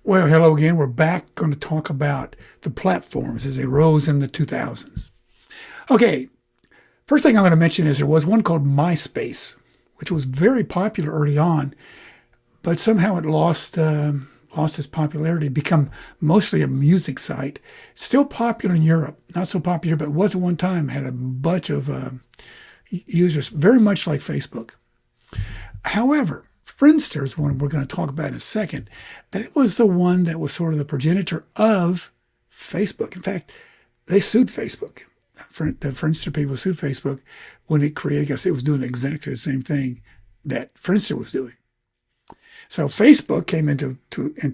Well, hello again. We're back going to talk about the platforms as they rose in the 2000s. Okay, first thing I'm going to mention is there was one called MySpace, which was very popular early on, but somehow it lost its popularity, become mostly a music site. Still popular in Europe, not so popular, but was at one time, had a bunch of users, very much like Facebook. However, Friendster is one we're going to talk about in a second. That was the one that was sort of the progenitor of Facebook. In fact, they sued Facebook. The Friendster people sued Facebook when it created, because it was doing exactly the same thing that Friendster was doing. So Facebook came into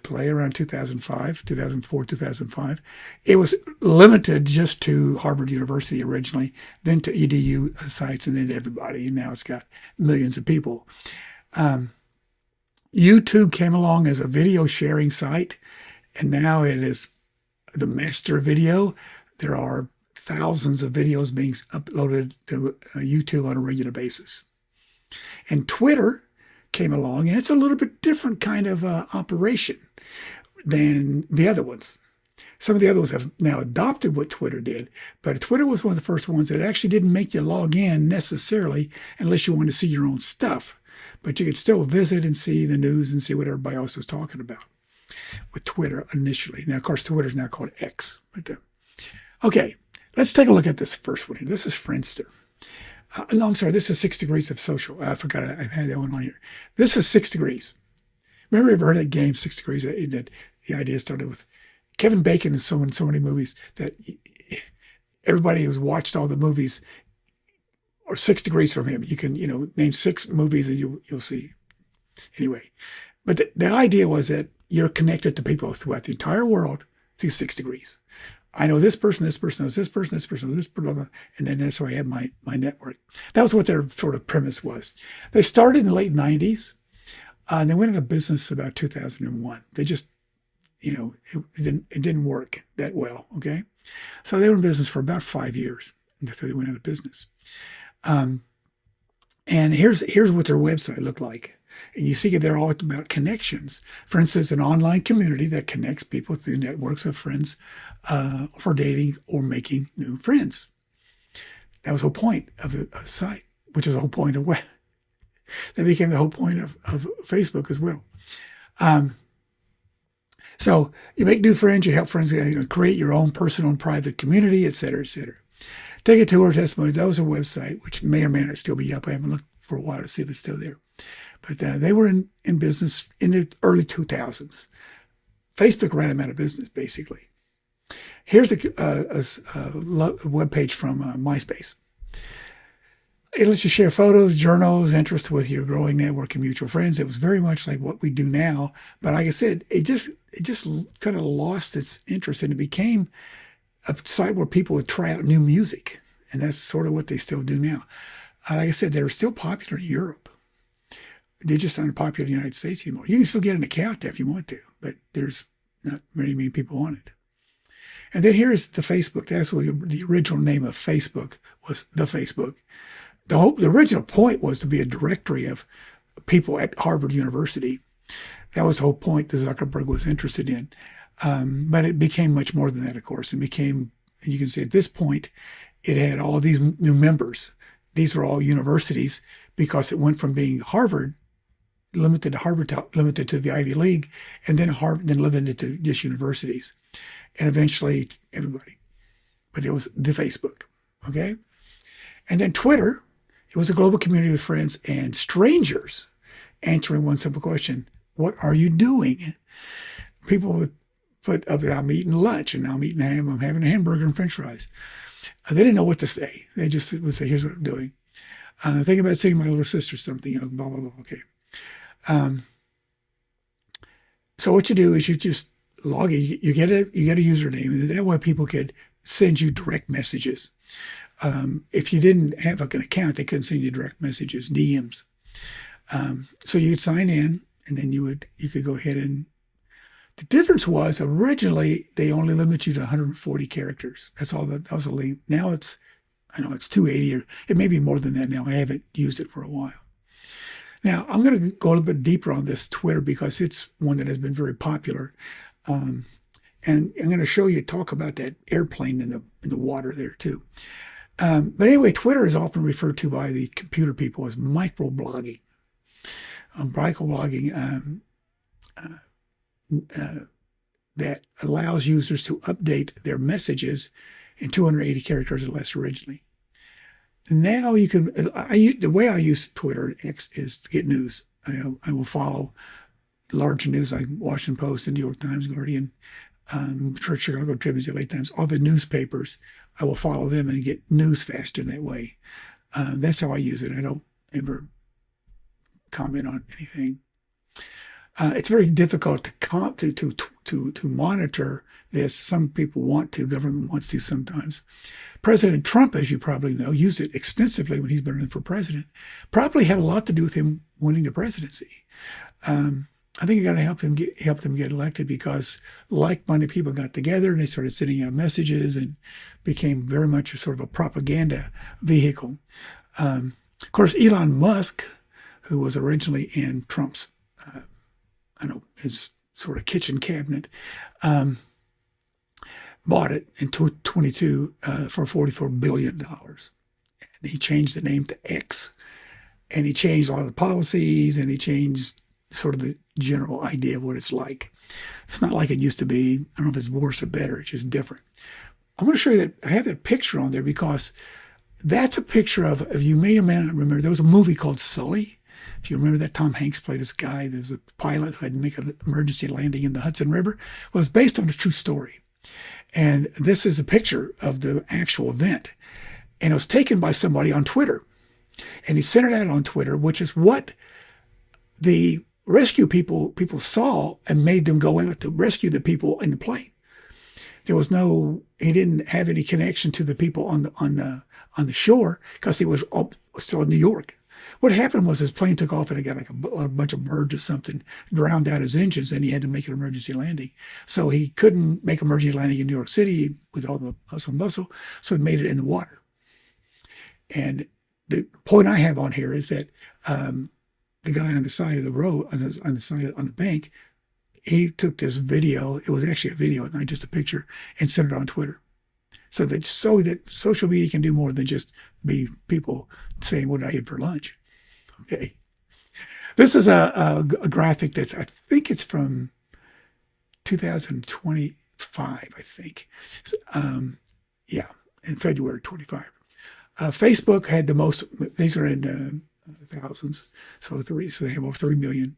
play around 2005, 2004, 2005. It was limited just to Harvard University originally, then to EDU sites, and then to everybody. And now it's got millions of people. YouTube came along as a video sharing site, and now it is the master of video. There are thousands of videos being uploaded to YouTube on a regular basis. And Twitter came along, and it's a little bit different kind of operation than the other ones. Some of the other ones have now adopted what Twitter did, but Twitter was one of the first ones that actually didn't make you log in necessarily unless you wanted to see your own stuff. But you could still visit and see the news and see what everybody else was talking about with Twitter initially. Now, of course, Twitter is now called X. But okay, let's take a look at this first one here. This is Friendster. No, I'm sorry. This is 6 Degrees of Social. I forgot I had that one on here. This is 6 Degrees. Remember, you ever heard of that game, 6 Degrees? That the idea started with Kevin Bacon in so many movies that everybody who's watched all the movies are 6 degrees from him. You can, name 6 movies and you'll see. Anyway, but the idea was that you're connected to people throughout the entire world through 6 degrees. I know this person knows this person, knows this, blah, blah, and then that's why I had my network. That was what their sort of premise was. They started in the late 90s, and they went into business about 2001. They just, it didn't work that well, okay? So they were in business for about 5 years until they went out of business. And here's what their website looked like. And you see they're all about connections. For instance, an online community that connects people through networks of friends for dating or making new friends. That was the whole point of the site, which is the whole point of web. That became the whole point of Facebook as well. So you make new friends, you help friends create your own personal and private community, et cetera, et cetera. Take a tour, testimony. That was a website, which may or may not still be up. I haven't looked for a while to see if it's still there. But they were in business in the early 2000s. Facebook ran them out of business, basically. Here's a web page from MySpace. It lets you share photos, journals, interests with your growing network of mutual friends. It was very much like what we do now. But like I said, it just kind of lost its interest, and it became a site where people would try out new music. And that's sort of what they still do now. Like I said, they're still popular in Europe. They're just not popular in the United States anymore. You can still get an account there if you want to, but there's not very many people on it. And then here's the Facebook. That's what the original name of Facebook was, the Facebook. The original point was to be a directory of people at Harvard University. That was the whole point that Zuckerberg was interested in. But it became much more than that, of course. And you can see at this point, it had all of these new members. These were all universities because it went from being Harvard, limited to the Ivy League, and then limited to just universities, and eventually everybody. But it was the Facebook, okay? And then Twitter, it was a global community of friends and strangers answering one simple question: what are you doing? People would put up, I'm eating lunch, and I'm having a hamburger and French fries. They didn't know what to say. They just would say, here's what I'm doing. Think about seeing my little sister, something, blah, blah, blah, okay. So what you do is you just log in. You get a username, and that way people could send you direct messages. If you didn't have an account, they couldn't send you direct messages, DMs. So you'd sign in, and then you could go ahead and. The difference was originally they only limit you to 140 characters. That was a link. Now it's 280, or it may be more than that now. I haven't used it for a while. Now, I'm going to go a little bit deeper on this Twitter because it's one that has been very popular. Um, and I'm going to show you, talk about that airplane in the water there too. But anyway, Twitter is often referred to by the computer people as microblogging. Microblogging that allows users to update their messages in 280 characters or less originally. Now you can, the way I use Twitter X is to get news. I will follow large news like Washington Post, the New York Times, Guardian, Chicago Tribune, LA Times, all the newspapers. I will follow them and get news faster that way. That's how I use it. I don't ever comment on anything. It's very difficult to monitor this. Some people want to, government wants to sometimes. President Trump, as you probably know, used it extensively when he's been running for president. Probably had a lot to do with him winning the presidency. I think it got to help him get elected because like-minded people got together and they started sending out messages and became very much a sort of a propaganda vehicle. Of course, Elon Musk, who was originally in Trump's, his sort of kitchen cabinet, bought it in 2022 for $44 billion. And he changed the name to X. And he changed a lot of the policies and he changed sort of the general idea of what it's like. It's not like it used to be. I don't know if it's worse or better. It's just different. I'm going to show you that I have that picture on there because that's a picture of, you may or may not remember, there was a movie called Sully. If you remember that, Tom Hanks played this guy. There's a pilot who had to make an emergency landing in the Hudson River. Well, it's based on a true story. And this is a picture of the actual event. And it was taken by somebody on Twitter. And he sent it out on Twitter, which is what the rescue people saw and made them go out to rescue the people in the plane. There was he didn't have any connection to the people on the shore because he was still in New York. What happened was his plane took off and it got like a bunch of birds or something, drowned out his engines, and he had to make an emergency landing. So he couldn't make emergency landing in New York City with all the hustle and bustle, so he made it in the water. And the point I have on here is that the guy on the side of the road, on the bank, he took this video. It was actually a video, not just a picture, and sent it on Twitter. So that social media can do more than just be people saying what I ate for lunch. Okay. This is a graphic I think it's from 2025, I think. In February 25. Facebook had the most, these are in thousands, so they have over 3 million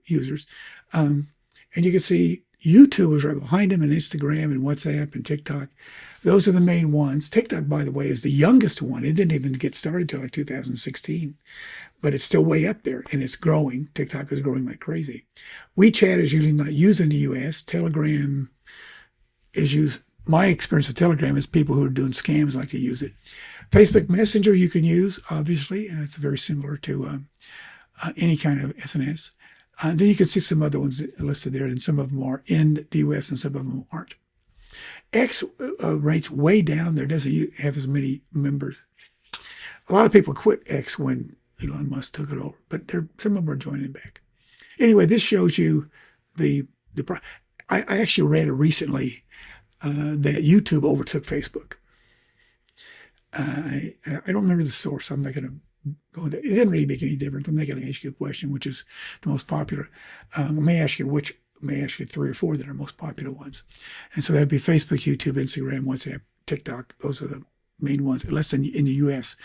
users. And you can see YouTube is right behind them, and Instagram and WhatsApp and TikTok. Those are the main ones. TikTok, by the way, is the youngest one. It didn't even get started till like 2016, but it's still way up there, and it's growing. TikTok is growing like crazy. WeChat is usually not used in the U.S. Telegram is used. My experience with Telegram is people who are doing scams like to use it. Facebook Messenger you can use, obviously. It's very similar to any kind of SNS. Then you can see some other ones listed there, and some of them are in the U.S. and some of them aren't. X rates way down there, doesn't have as many members. A lot of people quit X when Elon Musk took it over, but some of them are joining back. Anyway, this shows you I actually read recently that YouTube overtook Facebook. I don't remember the source, so I'm not going to go into it. It didn't really make any difference. I'm not going to ask you a question, which is the most popular. I may ask you 3 or 4 that are most popular ones. And so that'd be Facebook, YouTube, Instagram, WhatsApp, TikTok. Those are the main ones, unless in the U.S.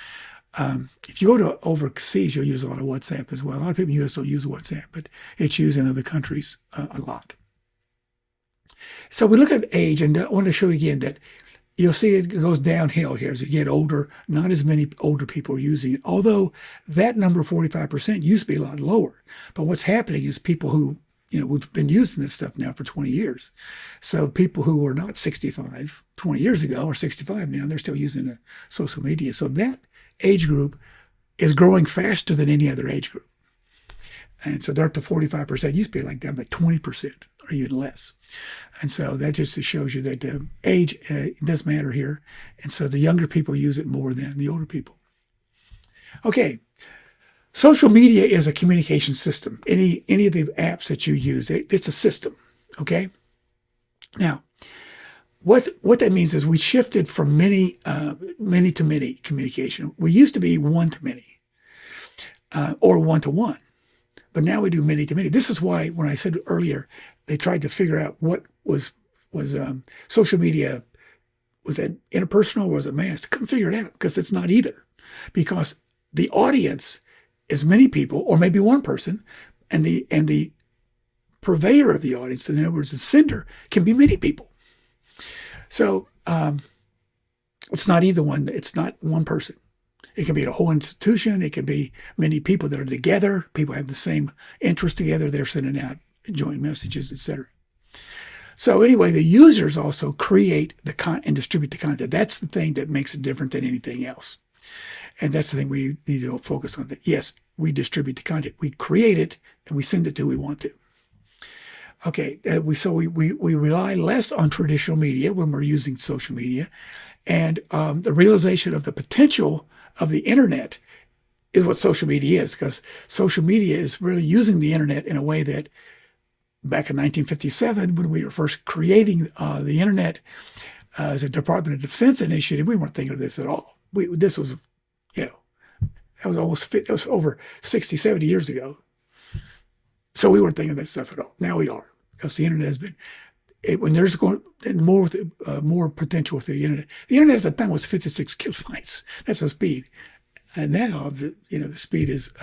If you go to overseas, you'll use a lot of WhatsApp as well. A lot of people in the U.S. don't use WhatsApp, but it's used in other countries a lot. So we look at age, and I want to show you again that you'll see it goes downhill here as you get older. Not as many older people are using it, although that number, 45%, used to be a lot lower. But what's happening is people who, we've been using this stuff now for 20 years. So people who were not 65 20 years ago are 65 now, they're still using social media. So that age group is growing faster than any other age group. And so they're up to 45%. Used to be like down by 20% or even less. And so that just shows you that age does matter here. And so the younger people use it more than the older people. Okay. Social media is a communication system. Any of the apps that you use, it's a system. Okay. Now, what that means is we shifted from many to many communication. We used to be one to many or one to one, but now we do many to many. This is why when I said earlier, they tried to figure out what was social media. Was it interpersonal or was it mass? They couldn't figure it out because it's not either. Because the audience is many people, or maybe one person, and the purveyor of the audience, in other words, the sender, can be many people. So it's not either one. It's not one person. It can be a whole institution. It can be many people that are together. People have the same interest together. They're sending out joint messages, etc. So anyway, the users also create and distribute the content. That's the thing that makes it different than anything else. And that's the thing we need to focus on. That yes, we distribute the content. We create it and we send it to who we want to. Okay, we rely less on traditional media when we're using social media. And the realization of the potential of the internet is what social media is, because social media is really using the internet in a way that back in 1957, when we were first creating the internet as a Department of Defense initiative, we weren't thinking of this at all. This was, that was over 60, 70 years ago. So we weren't thinking of that stuff at all. Now we are, because the internet has been, when there's more potential with the internet. The internet at the time was 56 kilobytes. That's the speed. And now, the speed is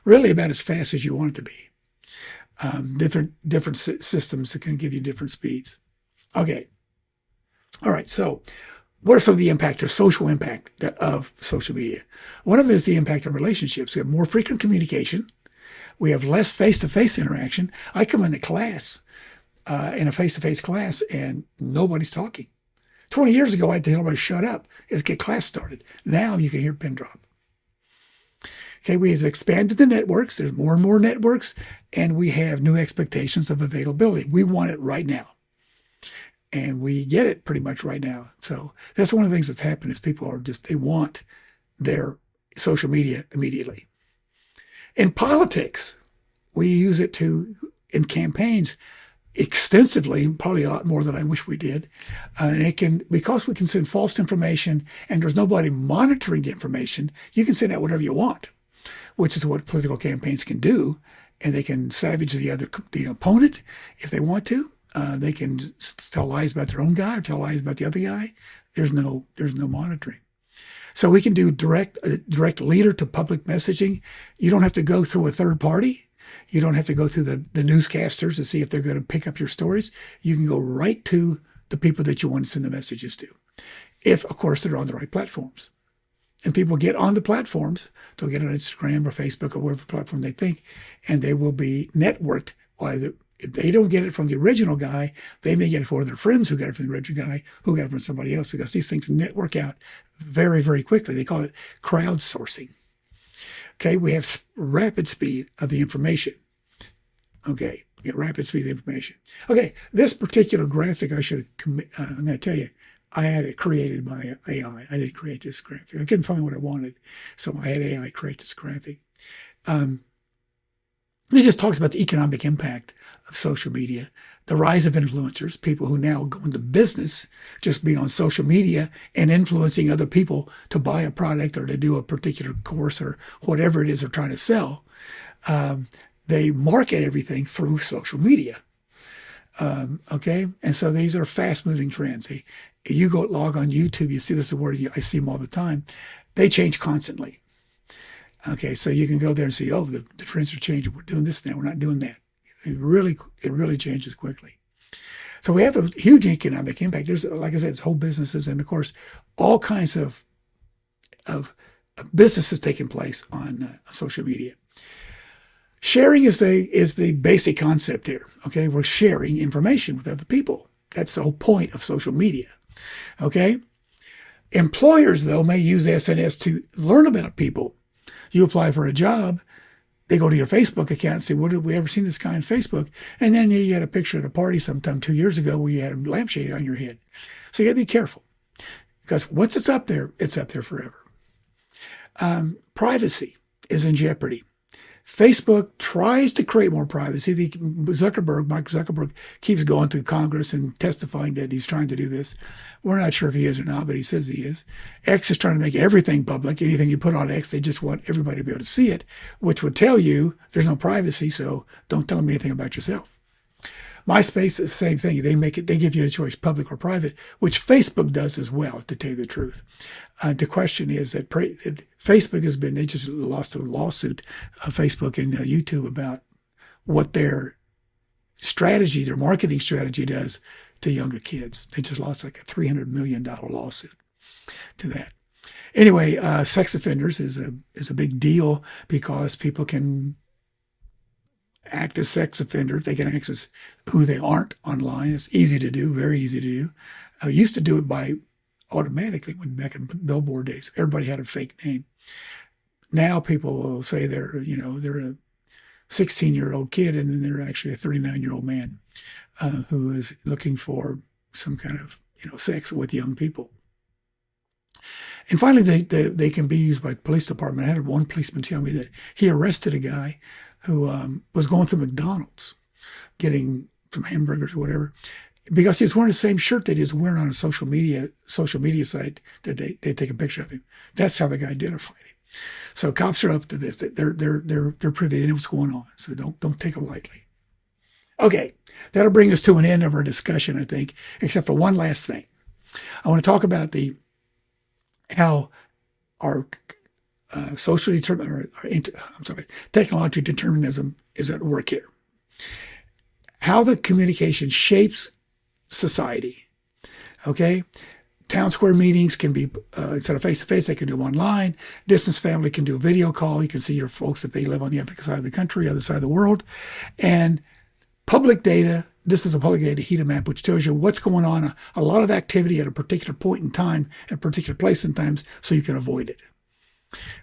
really about as fast as you want it to be. Different systems that can give you different speeds. Okay. All right. So what are some of the impact or social impact of social media? One of them is the impact on relationships. We have more frequent communication. We have less face-to-face interaction. I come into class, in a face-to-face class, and nobody's talking. 20 years ago, I had to tell everybody shut up and get class started. Now you can hear a pin drop. Okay, we have expanded the networks. There's more and more networks, and we have new expectations of availability. We want it right now, and we get it pretty much right now. So that's one of the things that's happened is people are they want their social media immediately. In politics, we use it in campaigns extensively, probably a lot more than I wish we did. And because we can send false information and there's nobody monitoring the information, you can send out whatever you want, which is what political campaigns can do. And they can savage the opponent if they want to. They can tell lies about their own guy or tell lies about the other guy. There's no monitoring. So we can do direct leader to public messaging. You don't have to go through a third party. You don't have to go through the newscasters to see if they're going to pick up your stories. You can go right to the people that you want to send the messages to. If, of course, they're on the right platforms. And people get on the platforms, they'll get on Instagram or Facebook or whatever platform they think, and they will be networked. If they don't get it from the original guy, they may get it from their friends who got it from the original guy, who got it from somebody else, because these things network out very, very quickly. They call it crowdsourcing. Okay, we have rapid speed of the information. Okay, rapid speed of the information. Okay, this particular graphic I'm going to tell you, I had it created by AI. I didn't create this graphic. I couldn't find what I wanted, so I had AI create this graphic. It just talks about the economic impact of social media, the rise of influencers, people who now go into business just being on social media and influencing other people to buy a product or to do a particular course or whatever it is they're trying to sell. They market everything through social media. Okay, and so these are fast-moving trends. You go log on YouTube, you see this is a word I see them all the time. They change constantly. Okay, so you can go there and see, the trends are changing. We're doing this now. We're not doing that. It really changes quickly. So we have a huge economic impact. There's, like I said, it's whole businesses and, of course, all kinds of businesses taking place on social media. Sharing is the basic concept here. Okay, we're sharing information with other people. That's the whole point of social media. Okay, employers though may use SNS to learn about people. You apply for a job, they go to your Facebook account and say, "What have we ever seen this guy on Facebook?" And then you had a picture at a party sometime 2 years ago where you had a lampshade on your head. So you got to be careful, because once it's up there forever. Privacy is in jeopardy. Facebook tries to create more privacy. Mike Zuckerberg, keeps going through Congress and testifying that he's trying to do this. We're not sure if he is or not, but he says he is. X is trying to make everything public. Anything you put on X, they just want everybody to be able to see it, which would tell you there's no privacy, so don't tell them anything about yourself. MySpace is the same thing. They give you a choice, public or private, which Facebook does as well, to tell you the truth. The question is that Facebook they just lost a lawsuit, Facebook and YouTube, about what their marketing strategy does to younger kids. They just lost like a $300 million lawsuit to that. Anyway, sex offenders is a big deal because people can act as sex offenders. They can act as who they aren't online. It's easy to do, very easy to do. I used to do it by automatically when back in billboard days. Everybody had a fake name. Now people will say they're a 16-year-old kid and then they're actually a 39-year-old man who is looking for some kind of sex with young people. And finally, they can be used by the police department. I had one policeman tell me that he arrested a guy who was going through McDonald's, getting some hamburgers or whatever, because he was wearing the same shirt that he was wearing on a social media site that they take a picture of him. That's how the guy identified him. So cops are up to this. They're privy to what's going on. So don't take it lightly. Okay, that'll bring us to an end of our discussion, I think, except for one last thing. I want to talk about how our technology determinism is at work here. How the communication shapes society. Okay? Town square meetings can be, instead of face-to-face, they can do online. Distance family can do a video call. You can see your folks if they live on the other side of the country, other side of the world. And public data, this is a public data heat map, which tells you what's going on, a lot of activity at a particular point in time, at a particular place and times, so you can avoid it.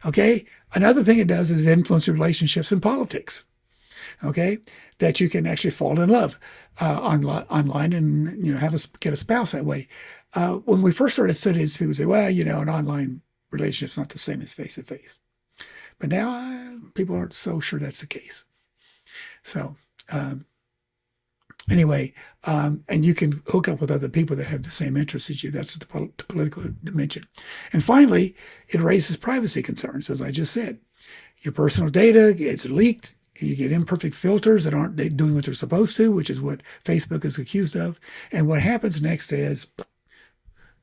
Okay? Another thing it does is influence relationships in politics. Okay? That you can actually fall in love online and get a spouse that way. When we first started studying this, people say, well, an online relationship's not the same as face-to-face. But now people aren't so sure that's the case. So anyway, and you can hook up with other people that have the same interests as you. That's the political dimension. And finally, it raises privacy concerns, as I just said. Your personal data gets leaked. You get imperfect filters that aren't doing what they're supposed to, which is what Facebook is accused of. And what happens next is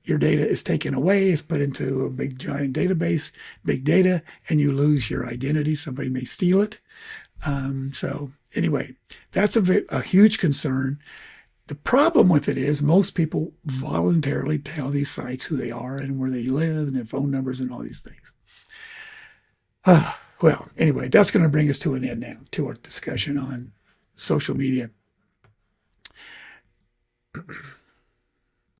your data is taken away, it's put into a big giant database, big data, and you lose your identity. Somebody may steal it. So anyway, that's a huge concern. The problem with it is most people voluntarily tell these sites who they are and where they live and their phone numbers and all these things. Well, anyway, that's going to bring us to an end now, to our discussion on social media.